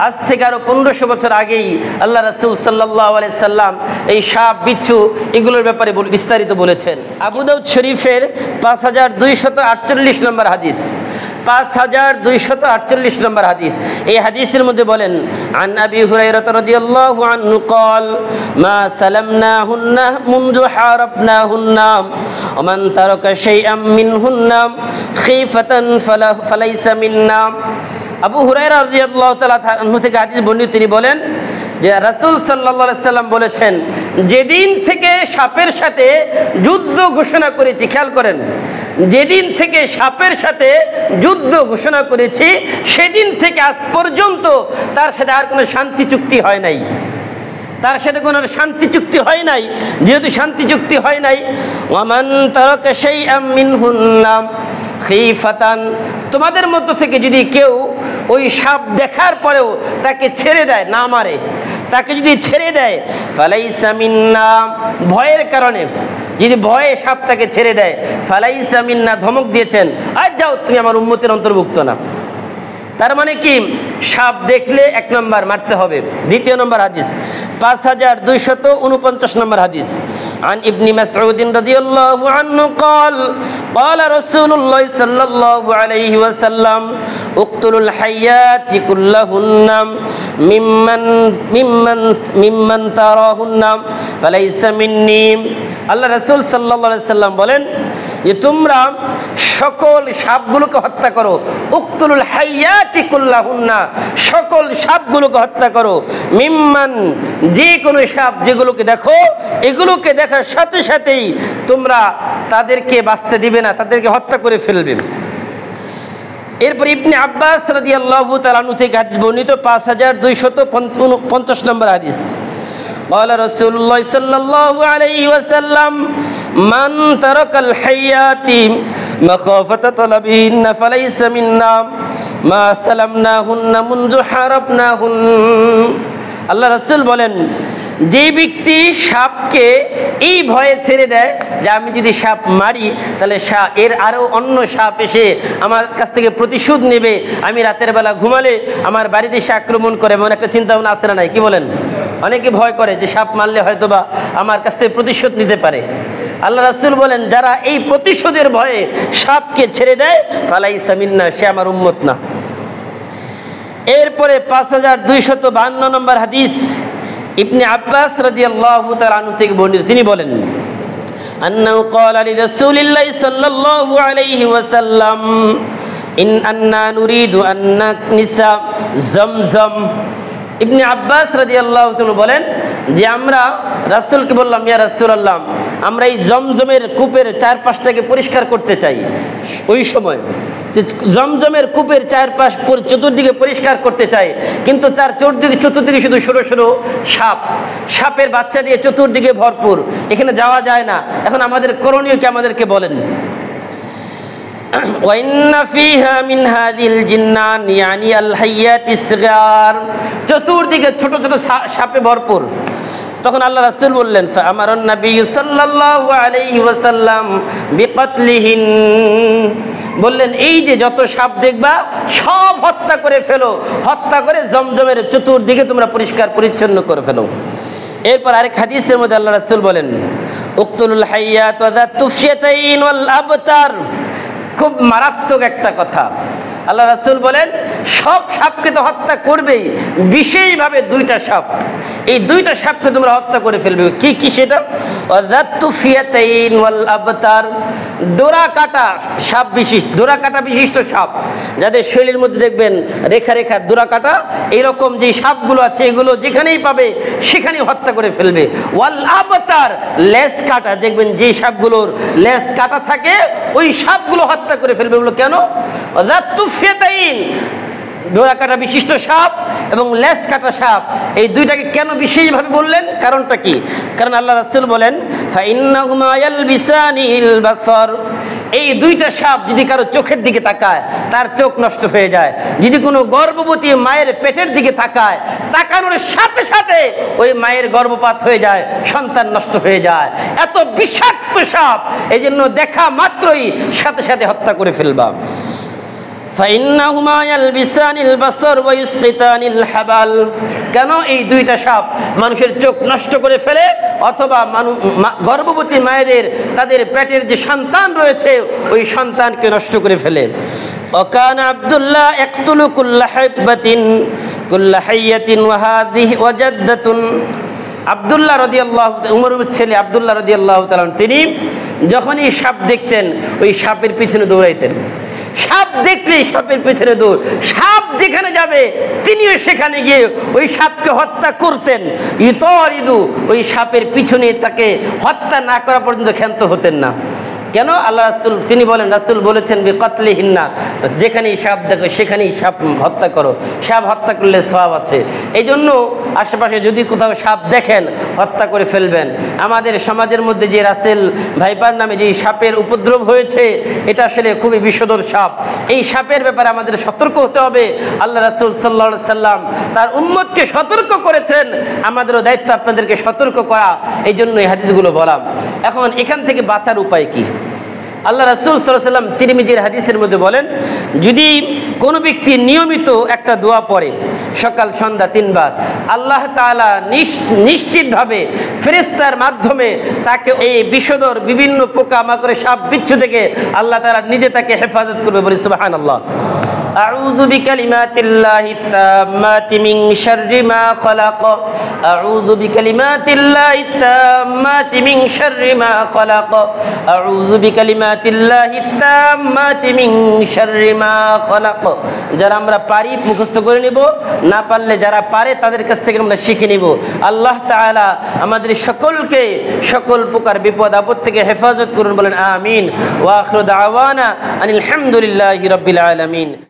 আজ থেকে আরো 1500 বছর আগেই আল্লাহ রাসূল সাল্লাল্লাহু আলাইহি সাল্লাম এই সাপ বিচ্ছু এগুলোর ব্যাপারে বিস্তারিত বলেছেন। আবু দাউদ শরীফের 5248 নম্বর হাদিস, 5248 নম্বর হাদিস। এই হাদিসের মধ্যে বলেন, আন আবি হুরায়রা রাদিয়াল্লাহু আনহু قال ما سلمناهن منذ حاربناهن ومن ترك شيئا منهن خيفة فليس منا। আবু হুরায়রা রাদিয়াল্লাহু তাআলা আনহু থেকে হাদিস বর্ণিত, তিনি বলেন যে রাসূল সাল্লাল্লাহু আলাইহি সাল্লাম বলেছেন, যেদিন থেকে সাপের সাথে যুদ্ধ ঘোষণা করেছি, খেয়াল করেন, যেদিন থেকে সাপের সাথে যুদ্ধ ঘোষণা করেছি সেদিন থেকে আজ পর্যন্ত তার সাথে আর কোনো শান্তি চুক্তি হয় নাই, তার সাথে কোনো শান্তি চুক্তি হয় নাই। যেহেতু শান্তি চুক্তি হয় নাই, ওয়ামান তারাকা শাইআম মিনহুন্না খিফাতান, তোমাদের মধ্য থেকে যদি কেউ ওই সাপ দেখার পরেও তাকে ছেড়ে দেয়, না মারে, তাকে যদি ছেড়ে দেয়, ফালাইসা মিন্না, ভয়ের কারণে যদি ভয়ে সাপ তাকে ছেড়ে দেয়, ফালাইসা মিন্না, ধমক দিয়েছেন, আজ যাও তুমি আমার উম্মতের অন্তর্ভুক্ত না। তার মানে কি, সাপ দেখলে 1 নম্বর মারতে হবে। দ্বিতীয় নম্বর হাদিস, 5249 নম্বর হাদিস। عن ابن مسعود رضي الله عنه قال قال رسول الله صلى الله عليه وسلم اقتلوا الحيات كلهن ممن تراهن فليس مني। আল্লাহ রাসূল সাল্লাল্লাহু আলাইহি সাল্লাম বলেন যে তোমরা সকল সাপগুলোকে হত্যা করো, উকতুলুল হাইয়াতি কুল্লাহুন্না, সকল সাপগুলোকে হত্যা করো, মিম্মান, যে কোনো সাপ যেগুলোকে দেখো, এগুলোকে দেখার সাথে সাথেই তোমরা তাদেরকে বাঁচতে দিবে না, তাদেরকে হত্যা করে ফেলবে। এরপর ইবনে আব্বাস রাদিয়াল্লাহু তাআলা আনহু থেকে হাদিস বর্ণিত, 5250 নম্বর হাদিস। قال رسول الله صلى الله عليه وسلم من ترك الحيات مخافة طلبهن فليس منا ما سلمناهن منذ حاربناهن। আল্লাহ রাসূল বলেন, যে ব্যক্তি সাপকে এই ভয়ে ছেড়ে দেয় যে আমি যদি সাপ মারি তাহলে এর আরও অন্য সাপ এসে আমার কাছ থেকে প্রতিশোধ নেবে, আমি রাতের বেলা ঘুমালে আমার বাড়িতে এসে আক্রমণ করে, এমন একটা চিন্তা ভাবনা আছে না নাই, কি বলেন? অনেকে ভয় করে যে সাপ মারলে হয়তো বা আমার কাছ থেকে প্রতিশোধ নিতে পারে। আল্লাহ রাসূল বলেন, যারা এই প্রতিশোধের ভয়ে সাপকে ছেড়ে দেয়, ফালাইসা মিন্না, সে আমার উম্মত না। এরপরে 5252 নম্বর হাদিস, ইবনে আব্বাস রাদিয়াল্লাহু তাআলা আনহু থেকে বর্ণিত, তিনি বলেন, আন্নাহু ক্বালা লিরাসূলিল্লাহি সাল্লাল্লাহু আলাইহি ওয়াসাল্লাম ইন আন্না নুরিদু আন নাকনিসা জামজাম। ইবনে আব্বাস রাদিয়াল্লাহু তাআলা বলেন যে আমরা রাসূলকে বললাম, ইয়া রাসূলুল্লাহ, আমরা এই জমজমের কূপের চারপাশটাকে পরিষ্কার করতে চাই। ওই সময় যে জমজমের কূপের চারপাশ চতুর্দিকে পরিষ্কার করতে চাই, কিন্তু তার চতুর্দিকে শুধু সরু সরু সাপ, সাপের বাচ্চা দিয়ে চতুর্দিকে ভরপুর, এখানে যাওয়া যায় না। এখন আমাদের করণীয় কি, আমাদেরকে বলেন। ওয়াইন্না ফিহা মিন হাযিল জিন্নান ইয়ানি আল হাইয়াতিস সিগার, চতুর্দিকে ছোট ছোট সাপে ভরপুর। তখন আল্লাহ রাসূল বললেন, ফাআমারান নবী সাল্লাল্লাহু আলাইহি ওয়াসাল্লাম বিকতলিহিন, বললেন এই যে যত সাপ দেখবা সব হত্যা করে ফেলো, হত্যা করে জমজমের চতুর্দিকে তোমরা পরিষ্কার পরিচ্ছন্ন করে ফেলো। এরপর আরেক হাদিসের মধ্যে আল্লাহ রাসূল বলেন, উকতুলুল হাইয়াত ওয়া যাতুফিয়াতাইন ওয়াল আবতার, খুব মারাত্মক একটা কথা। আল্লাহ রাসূল বলেন, সব সাপকে তো হত্যা করবেই, বিশেষভাবে 2টা সাপ, এই 2টা সাপকে তোমরা হত্যা করে ফেলবে। কি কি সেটা? ওয়াযাতুফিয়াতাইন ওয়াল আবতার, ডোরা কাটা সাপ বিশিষ্ট, ডোরা কাটা বিশিষ্ট সাপ, যাদের শরীরের মধ্যে দেখবেন রেখা রেখা ডোরা কাটা, এইরকম যে সাপগুলো আছে এগুলো যেখানেই পাবে সেখানেই হত্যা করে ফেলবে। ওয়াল আবতার, লেজ কাটা, দেখবেন যে সাপগুলোর লেজ কাটা থাকে ওই সাপগুলো হত্যা করে ফেলবে। এগুলো কেন? ওয়াযাতুফিয়াতাইন, ডোরা কাটা বিশিষ্ট সাপ এবং লেজ কাটা সাপ, এই 2টাকে কেন বিশেষভাবে বললেন? কারণটা কি? কারণ আল্লাহ রাসূল বলেন, ফাইন্নাহুমা ইয়ালবিসানিল বাসার, এই 2টা সাপ যদি কারো চোখের দিকে তাকায় তার চোখ নষ্ট হয়ে যায়। যদি কোনো গর্ভবতী মায়ের পেটের দিকে তাকায়, তাকানোর সাথে সাথে ওই মায়ের গর্ভপাত হয়ে যায়, সন্তান নষ্ট হয়ে যায়। এত বিষাক্ত সাপ, এই জন্য দেখা মাত্রই সাথে সাথে হত্যা করে ফেলবা। ফাইন্নাহুমা ইয়ালবিসানিল বাসর ওয়া ইউসকিতানিল হাবাল। কেন এই দুইটা সাপ মানুষের চোখ নষ্ট করে ফেলে, অথবা গর্ভবতী মায়েদের তাদের পেটের যে সন্তান রয়েছে ওই সন্তানকে নষ্ট করে ফেলে। وكان عبد الله يقتل كل حبة كل حية وهذه وجدة। আব্দুল্লাহ রাদিয়াল্লাহু উমরের ছেলে আব্দুল্লাহ রাদিয়াল্লাহু তাআলা তিনি যখনই সাপ দেখতেন ওই সাপের পিছনে দৌড়াইতেন। সাপ দেখলেই সাপের পিছনে দৌড়, সাপ যেখানে যাবে তিনিও সেখানে গিয়ে ওই সাপকে হত্যা করতেন। ইতরিদু, ওই সাপের পিছনে তাকে হত্যা না করা পর্যন্ত ক্ষান্ত হতেন না। কেন? আল্লাহ রাসূল তিনি বলেন, রাসূল বলেছেন বিকতলিহিন্না, যেখানেই সাপ দেখো সেখানেই সাপ হত্যা করো, সাপ হত্যা করলে সওয়াব আছে। এই জন্য আশেপাশে যদি কোথাও সাপ দেখেন হত্যা করে ফেলবেন। আমাদের সমাজের মধ্যে যে রাসেল ভাইপার নামে যে সাপের উপদ্রব হয়েছে এটা আসলে খুবই বিষধর সাপ। এই সাপের ব্যাপারে আমাদের সতর্ক হতে হবে। আল্লাহ রাসূল সাল্লাল্লাহু আলাইহি সাল্লাম তার উম্মতকে সতর্ক করেছেন, আমাদেরও দায়িত্ব আপনাদেরকে সতর্ক করা। এই জন্য এই হাদিসগুলো বলা। এখন এখান থেকে বাঁচার উপায় কি? আল্লাহ রাসূল সাল্লাল্লাহু আলাইহি ওয়াসাল্লাম তিরমিজির হাদিসের মধ্যে বলেন, যদি কোনো ব্যক্তি নিয়মিত একটা দোয়া পড়ে সকাল সন্ধ্যা 3 বার, আল্লাহ তাআলা নিশ্চিতভাবে ফেরেশতার মাধ্যমে তাকে এই বিষধর বিভিন্ন পোকামাকড় সাপ বিচ্ছু থেকে আল্লাহ তাআলা নিজে তাকে হেফাজত করবে। বলি সুবহানাল্লাহ। আউযু বিকালিমাতিল্লাহি তাম্মাতি মিন শাররি মা খালাক। আউযু বিকালিমাতিল্লাহি তাম্মাতি মিন শাররি মা খালাক। আউযু বিকালিমাতিল্লাহি তাম্মাতি মিন শাররি মা খালাক। যারা আমরা পারি মুখস্থ করে নিব, না পারলে যারা পারে তাদের কাছ থেকে আমরা শিখে নিব। আল্লাহ তাআলা আমাদের সকলকে সকল প্রকার বিপদ আপদ থেকে হেফাজত করুন। বলেন আমিন। ওয়া আখিরু দাওয়ানা আনিল হামদুলিল্লাহি রাব্বিল আলামিন।